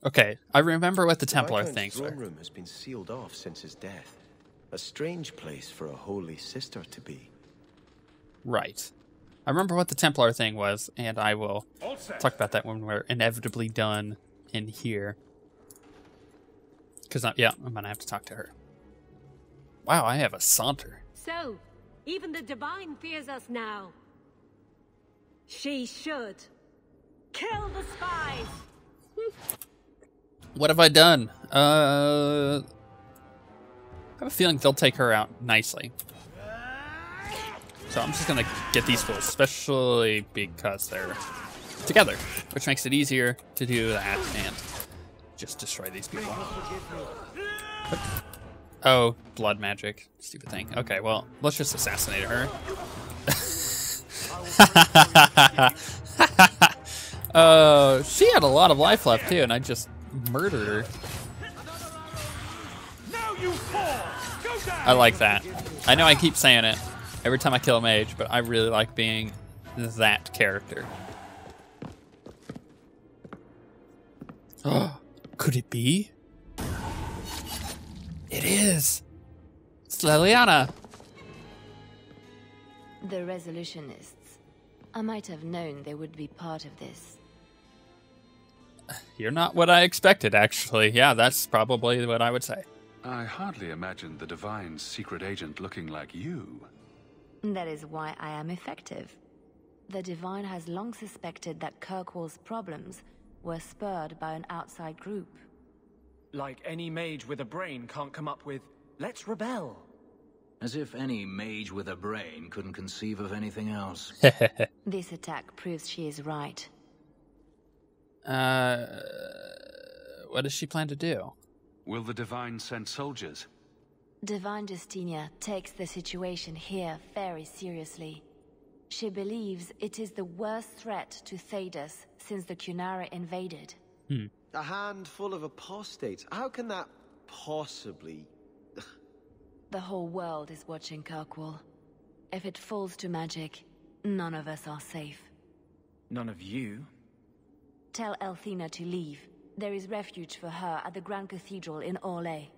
Okay, I remember what the Templar Viscount's things were. throne room has been sealed off since his death. A strange place for a holy sister to be. Right. I remember what the Templar thing was, and I will talk about that when we're inevitably done in here. Because, yeah, I'm going to have to talk to her. Wow, I have a saunter. So, even the Divine fears us now. She should. Kill the spies! What have I done? I have a feeling they'll take her out nicely. So I'm just going to get these fools, especially because they're together, which makes it easier to do that and just destroy these people. Oh, blood magic. Stupid thing. Okay, well, let's just assassinate her. She had a lot of life left, too, and I just murdered her. I like that. I know I keep saying it every time I kill a mage, but I really like being that character. Oh, could it be? It is! It's Liliana! The Resolutionists. I might have known they would be part of this. You're not what I expected, actually. Yeah, that's probably what I would say. I hardly imagined the Divine's secret agent looking like you. That is why I am effective. The Divine has long suspected that Kirkwall's problems were spurred by an outside group. Like any mage with a brain can't come up with, let's rebel. As if any mage with a brain couldn't conceive of anything else. This attack proves she is right. What does she plan to do? Will the Divine send soldiers? Divine Justinia takes the situation here very seriously. She believes it is the worst threat to Thedas since the Cunara invaded. A handful of apostates. How can that possibly... The whole world is watching Kirkwall. If it falls to magic, none of us are safe. None of you? Tell Elthina to leave. There is refuge for her at the Grand Cathedral in Orlais.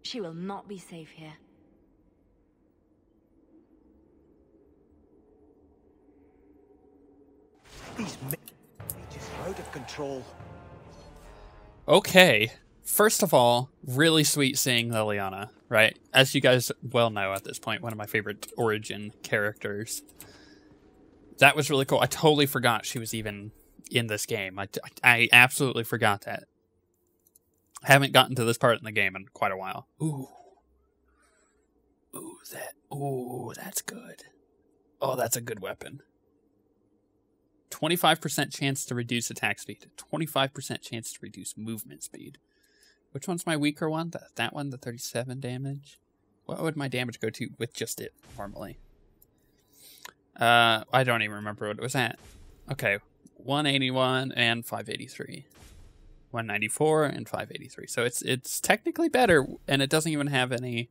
She will not be safe here. These mages are out of control. Okay. First of all, really sweet seeing Liliana, right? As you guys well know at this point, one of my favorite origin characters. That was really cool. I totally forgot she was even in this game. I absolutely forgot that. I haven't gotten to this part in the game in quite a while. Ooh. Ooh, that's good. Oh, that's a good weapon. 25% chance to reduce attack speed. 25% chance to reduce movement speed. Which one's my weaker one? That one, the 37 damage? What would my damage go to with just it, normally? I don't even remember what it was at. Okay, 181 and 583. 194 and 583. So it's technically better, and it doesn't even have any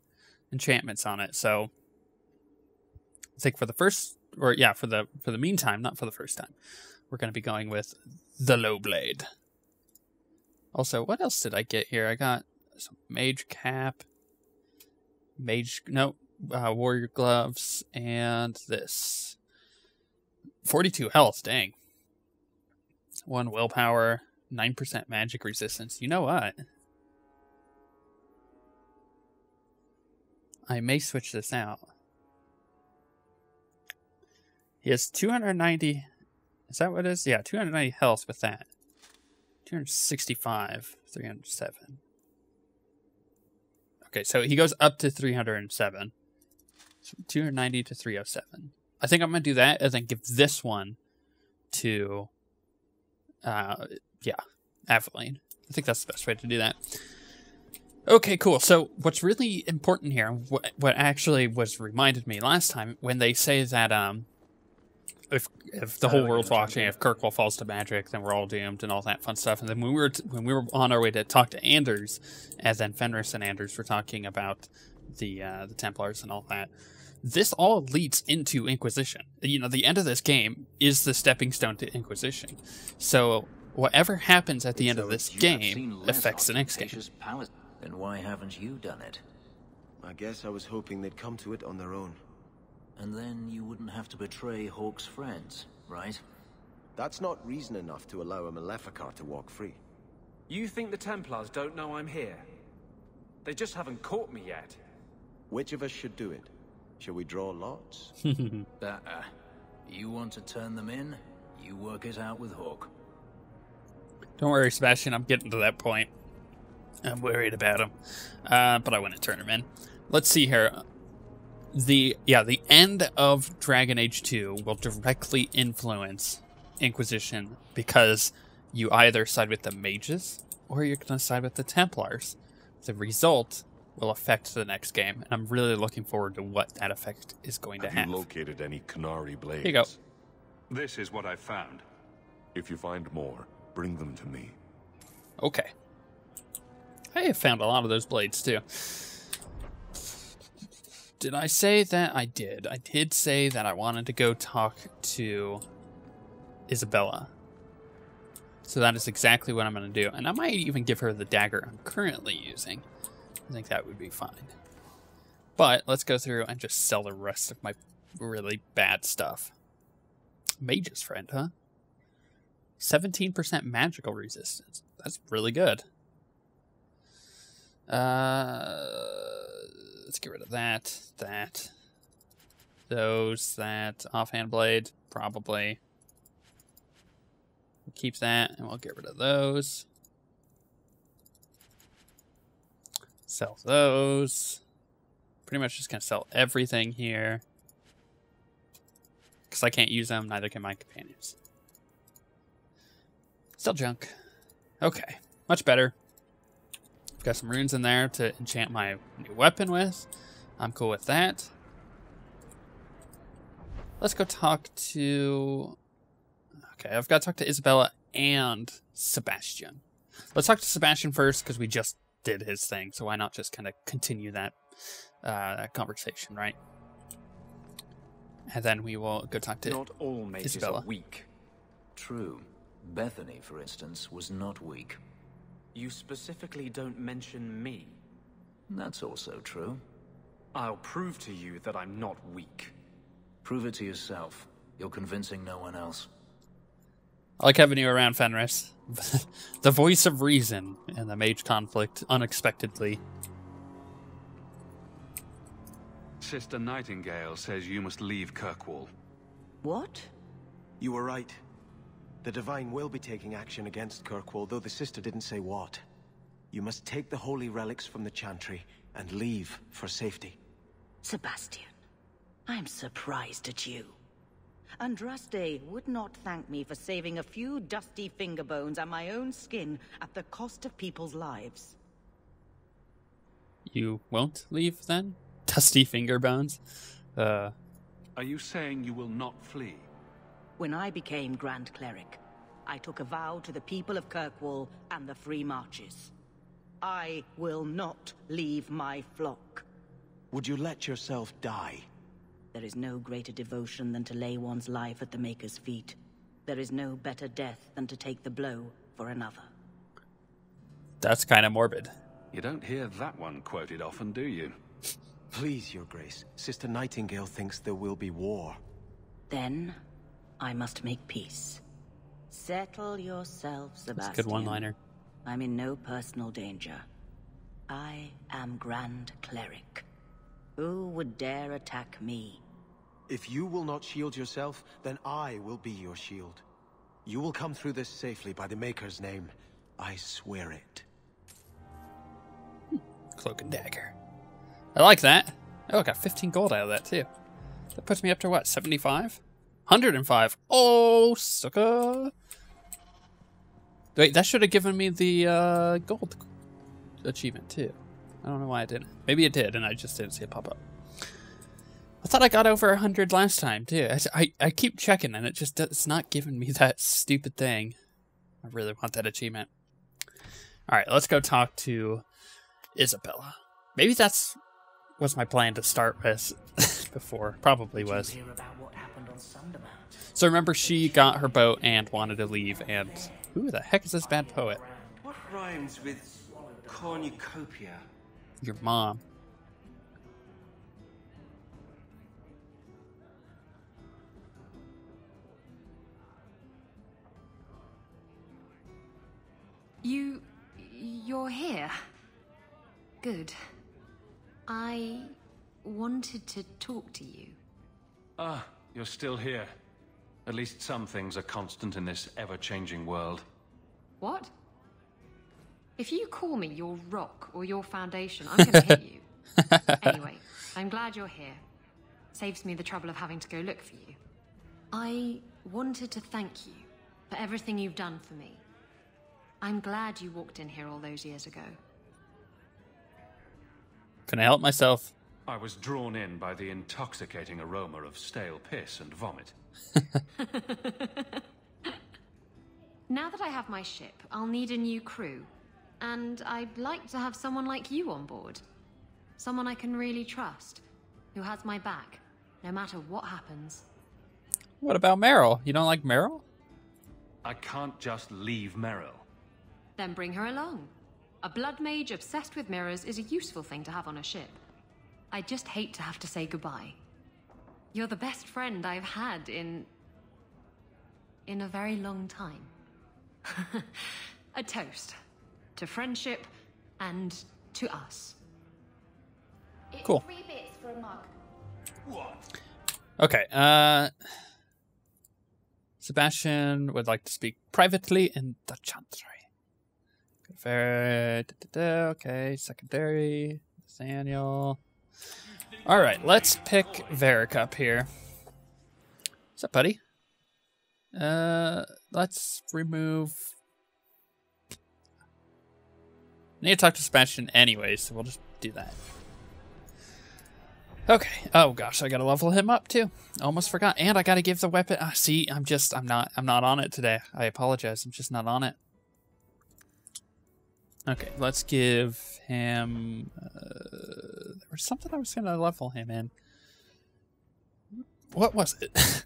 enchantments on it. So I think for the first, or yeah, for the meantime, not for the first time, we're going to be going with the low blade. Also, what else did I get here? I got some mage cap, warrior gloves, and this 42 health. Dang. 1 willpower. 9% magic resistance. You know what? I may switch this out. He has 290. Is that what it is? Yeah, 290 health with that. 265. 307. Okay, so he goes up to 307. So 290 to 307. I think I'm going to do that and then give this one to... yeah, Aveline. I think that's the best way to do that. Okay, cool. So what's really important here, what actually was reminded me last time, when they say that if the whole world's watching, if Kirkwall falls to magic, then we're all doomed and all that fun stuff. And then when we were on our way to talk to Anders, and then Fenris and Anders were talking about the Templars and all that, this all leads into Inquisition. You know, the end of this game is the stepping stone to Inquisition. So whatever happens at the end of this game affects the next game. Then why haven't you done it? I guess I was hoping they'd come to it on their own. And then you wouldn't have to betray Hawke's friends, right? That's not reason enough to allow a Maleficar to walk free. You think the Templars don't know I'm here? They just haven't caught me yet. Which of us should do it? Shall we draw lots? You want to turn them in? You work it out with Hawke. Don't worry, Sebastian. I'm getting to that point. I'm worried about him. But I want to turn him in. Let's see here. The end of Dragon Age 2 will directly influence Inquisition because you either side with the mages or you're going to side with the Templars. The result will affect the next game, and I'm really looking forward to what that effect is going to have. Have you located any Canary blades? Here you go. This is what I found. If you find more, bring them to me. Okay. I have found a lot of those blades, too. Did I say that? I did. I did say that I wanted to go talk to Isabella. So that is exactly what I'm going to do. And I might even give her the dagger I'm currently using. I think that would be fine. But let's go through and just sell the rest of my really bad stuff. Mage's Friend, huh? 17% magical resistance. That's really good. Let's get rid of that. That. Offhand blade, probably. We'll keep that, and we'll get rid of those. Sell those. Pretty much just gonna sell everything here. Because I can't use them, neither can my companions. Still junk. Okay, much better. Got some runes in there to enchant my new weapon with. I'm cool with that. Let's go talk to... Okay, I've got to talk to Isabella and Sebastian. Let's talk to Sebastian first, because we just did his thing, so why not just kind of continue that conversation, right? And then we will go talk to Not all mages Isabella. are weak. True. Bethany, for instance, was not weak. You specifically don't mention me. That's also true. I'll prove to you that I'm not weak. Prove it to yourself. You're convincing no one else. I like having you around, Fenris. The voice of reason in the mage conflict, unexpectedly. Sister Nightingale says you must leave Kirkwall. What? You were right. The Divine will be taking action against Kirkwall, though the sister didn't say what. You must take the holy relics from the Chantry and leave for safety. Sebastian, I'm surprised at you. Andraste would not thank me for saving a few dusty finger bones and my own skin at the cost of people's lives. You won't leave, then? Dusty finger bones? Are you saying you will not flee? When I became Grand Cleric, I took a vow to the people of Kirkwall and the Free Marches. I will not leave my flock. Would you let yourself die? There is no greater devotion than to lay one's life at the Maker's feet. There is no better death than to take the blow for another. That's kind of morbid. You don't hear that one quoted often, do you? Please, Your Grace. Sister Nightingale thinks there will be war. Then, I must make peace. Settle yourself, Sebastian. That's a good one-liner. I'm in no personal danger. I am Grand Cleric. Who would dare attack me? If you will not shield yourself, then I will be your shield. You will come through this safely by the Maker's name. I swear it. Cloak and dagger. I like that. Oh, I got 15 gold out of that, too. That puts me up to, what, 75? 105. Oh, sucker. Wait, that should have given me the gold achievement, too. I don't know why I didn't. Maybe it did, and I just didn't see it pop up. I thought I got over 100 last time, too. I keep checking, and it's not giving me that stupid thing. I really want that achievement. All right, let's go talk to Isabella. Maybe that's was my plan to start with, before. Probably was. Did you hear about what happened on Sundermount? So remember, she got her boat and wanted to leave, and who the heck is this bad poet? What rhymes with cornucopia? Your mom. You're here. Good. I wanted to talk to you. Ah, you're still here. At least some things are constant in this ever-changing world. What? If you call me your rock or your foundation, I'm gonna hit you. Anyway, I'm glad you're here. Saves me the trouble of having to go look for you. I wanted to thank you for everything you've done for me. I'm glad you walked in here all those years ago. Can I help myself? I was drawn in by the intoxicating aroma of stale piss and vomit. Now that I have my ship, I'll need a new crew. And I'd like to have someone like you on board. Someone I can really trust, who has my back, no matter what happens. What about Meryl? You don't like Meryl? I can't just leave Meryl. Then bring her along. A blood mage obsessed with mirrors is a useful thing to have on a ship. I just hate to have to say goodbye. You're the best friend I've had in a very long time. A toast to friendship and to us. Cool. 3 bits for a mug. What? Okay, Sebastian would like to speak privately in the Chantry. Okay, secondary, Nathaniel. Alright, let's pick Varric up here. What's up, buddy? Let's remove... I need to talk to Sebastian anyway, so we'll just do that. Okay. Oh gosh, I gotta level him up too. Almost forgot. And I gotta give the weapon. See, I'm not on it today. I apologize. I'm just not on it. Okay, let's give him... there was something I was going to level him in. What was it?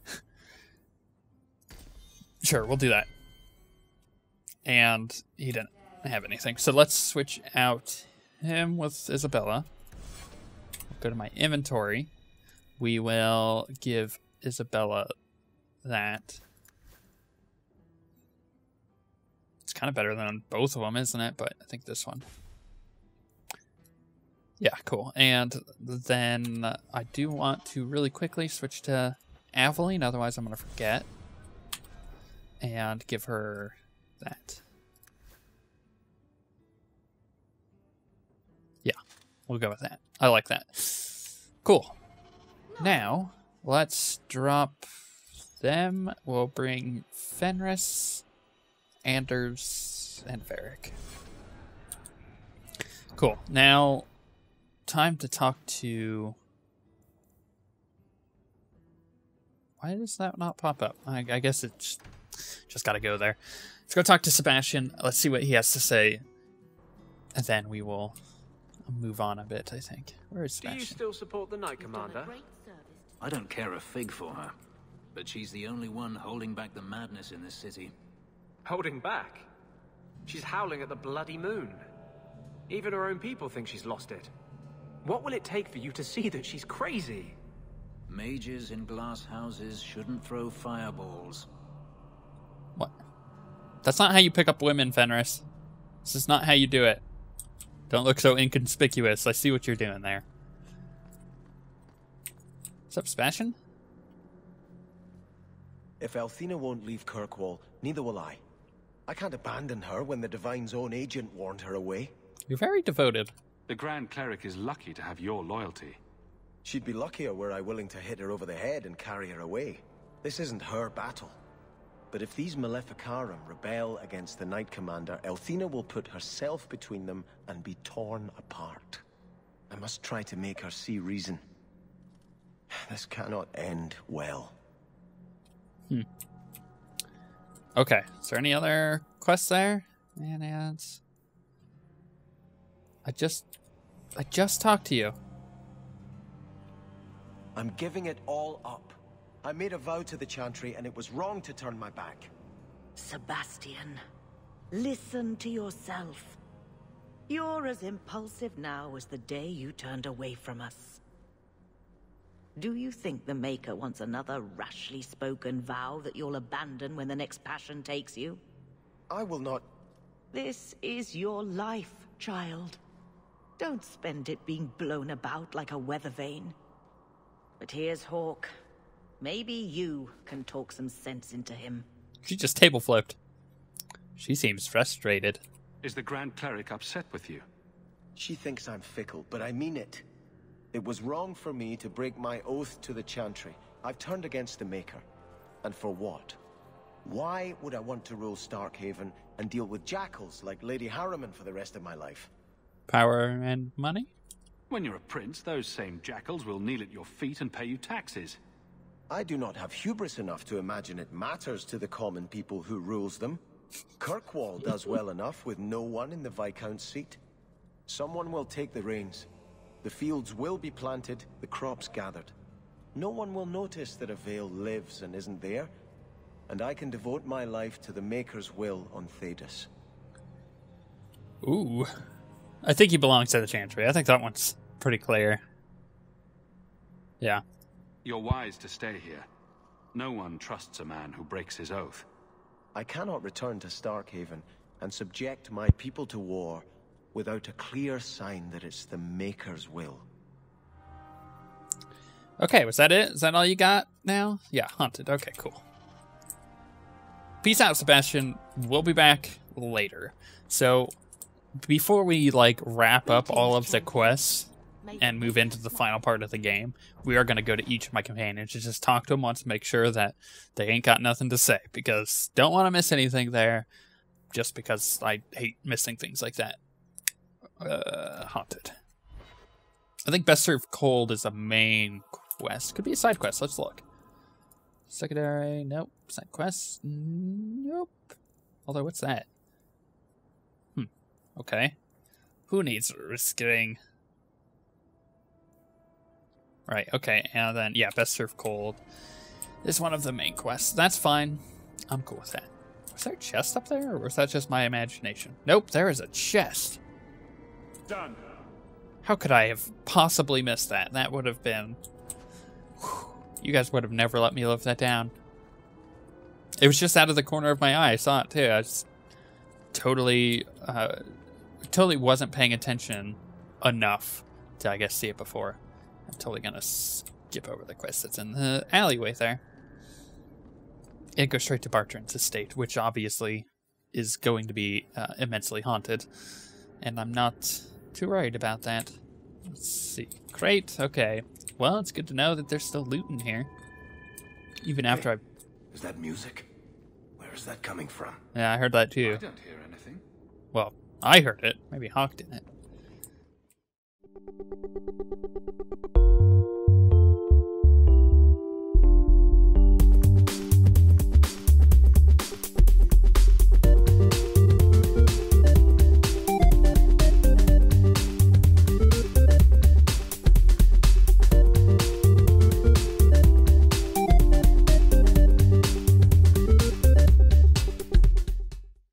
Sure, we'll do that. And he didn't have anything. So let's switch out him with Isabella. Go to my inventory. We will give Isabella that. It's kind of better than both of them, isn't it? But I think this one. Yeah, cool. And then I do want to really quickly switch to Aveline, otherwise I'm going to forget. And give her that. Yeah, we'll go with that. I like that. Cool. Now, let's drop them. We'll bring Fenris, Anders, and Varric. Cool. Now, time to talk to... Why does that not pop up? I guess it's just got to go there. Let's go talk to Sebastian. Let's see what he has to say. And then we will move on a bit, I think. Where is Sebastian? Do you still support the Knight Commander? I don't care a fig for her, but she's the only one holding back the madness in this city. Holding back? She's howling at the bloody moon. Even her own people think she's lost it. What will it take for you to see that she's crazy? Mages in glass houses shouldn't throw fireballs. What? That's not how you pick up women, Fenris. This is not how you do it. Don't look so inconspicuous. I see what you're doing there. What's up, Sebastian? If Althena won't leave Kirkwall, neither will I. I can't abandon her when the Divine's own agent warned her away. You're very devoted. The Grand Cleric is lucky to have your loyalty. She'd be luckier were I willing to hit her over the head and carry her away. This isn't her battle. But if these Maleficarum rebel against the Knight Commander, Althena will put herself between them and be torn apart. I must try to make her see reason. This cannot end well. Okay. Is there any other quests there? Man, ads. I just talked to you. I'm giving it all up. I made a vow to the Chantry, and it was wrong to turn my back. Sebastian, listen to yourself. You're as impulsive now as the day you turned away from us. Do you think the Maker wants another rashly spoken vow that you'll abandon when the next passion takes you? I will not... This is your life, child. Don't spend it being blown about like a weather vane. But here's Hawke. Maybe you can talk some sense into him. She just table flipped. She seems frustrated. Is the Grand Cleric upset with you? She thinks I'm fickle, but I mean it. It was wrong for me to break my oath to the Chantry. I've turned against the Maker. And for what? Why would I want to rule Starkhaven and deal with jackals like Lady Harriman for the rest of my life? Power and money? When you're a prince, those same jackals will kneel at your feet and pay you taxes. I do not have hubris enough to imagine it matters to the common people who rules them. Kirkwall does well enough with no one in the Viscount's seat. Someone will take the reins. The fields will be planted, the crops gathered. No one will notice that a Vale lives and isn't there, and I can devote my life to the Maker's will on Thedas. Ooh. I think he belongs to the Chantry. I think that one's pretty clear. Yeah. You're wise to stay here. No one trusts a man who breaks his oath. I cannot return to Starkhaven and subject my people to war without a clear sign that it's the Maker's will. Okay, was that it? Is that all you got now? Yeah, hunted. Okay, cool. Peace out, Sebastian. We'll be back later. So, before we, wrap up all of the quests and move into the final part of the game, we are going to go to each of my companions and just talk to them once to make sure that they ain't got nothing to say, because don't want to miss anything there, just because I hate missing things like that. Haunted. I think Best Served Cold is a main quest. Could be a side quest. Let's look. Secondary. Nope. Side quest. Nope. Although, what's that? Okay. Who needs risking? Right, okay. And then, yeah, Best Served Cold is one of the main quests. That's fine. I'm cool with that. Was there a chest up there, or was that just my imagination? Nope, there is a chest. Done. How could I have possibly missed that? That would have been... Whew, you guys would have never let me live that down. It was just out of the corner of my eye. I saw it too. I just totally wasn't paying attention enough to, I guess, see it before. I'm totally gonna skip over the quest that's in the alleyway there. It goes straight to Bartrand's estate, which obviously is going to be immensely haunted. And I'm not too worried about that. Let's see. Great. Okay. Well, it's good to know that there's still loot in here. Even after Is that music? Where is that coming from? Yeah, I heard that too. I don't hear anything. Well, I heard it. Maybe Hawke didn't.